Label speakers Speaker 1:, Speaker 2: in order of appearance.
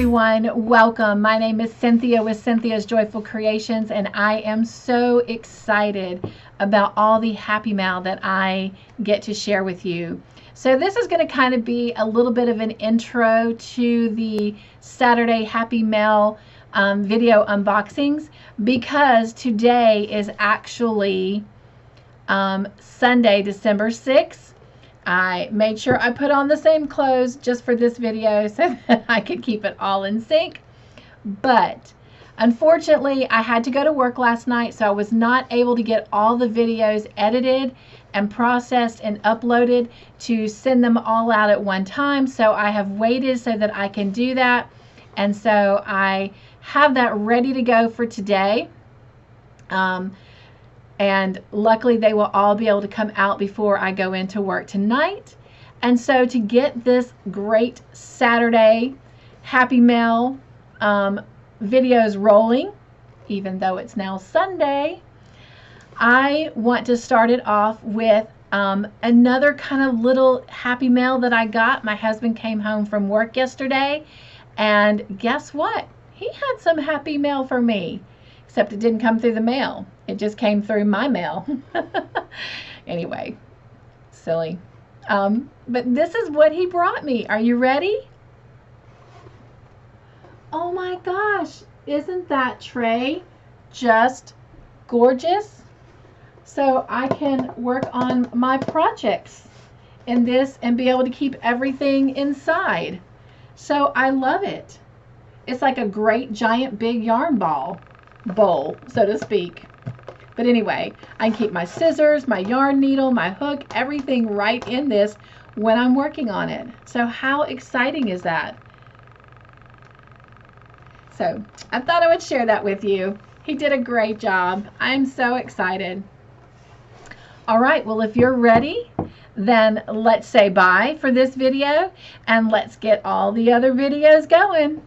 Speaker 1: everyone. Welcome. My name is Cynthia with Cynthia's Joyful Creations, and I am so excited about all the happy mail that I get to share with you. So this is going to kind of be a little bit of an intro to the Saturday happy mail video unboxings, because today is actually Sunday, December 6th. I made sure I put on the same clothes just for this video so that I could keep it all in sync. But unfortunately, I had to go to work last night, so I was not able to get all the videos edited and processed and uploaded to send them all out at one time. So I have waited so that I can do that. And so I have that ready to go for today. And luckily they will all be able to come out before I go into work tonight. And so to get this great Saturday happy mail videos rolling, even though it's now Sunday, I want to start it off with another kind of little happy mail that I got. My husband came home from work yesterday, and guess what? He had some happy mail for me. Except it didn't come through the mail. It just came through my mail. Anyway, silly. But this is what he brought me. Are you ready? Oh my gosh, isn't that tray just gorgeous? So I can work on my projects in this and be able to keep everything inside. So I love it. It's like a great giant big yarn bowl, so to speak. But anyway, I can keep my scissors, my yarn needle, my hook, everything right in this when I'm working on it. So how exciting is that? So I thought I would share that with you. He did a great job. I'm so excited. All right, well, if you're ready, then let's say bye for this video and let's get all the other videos going.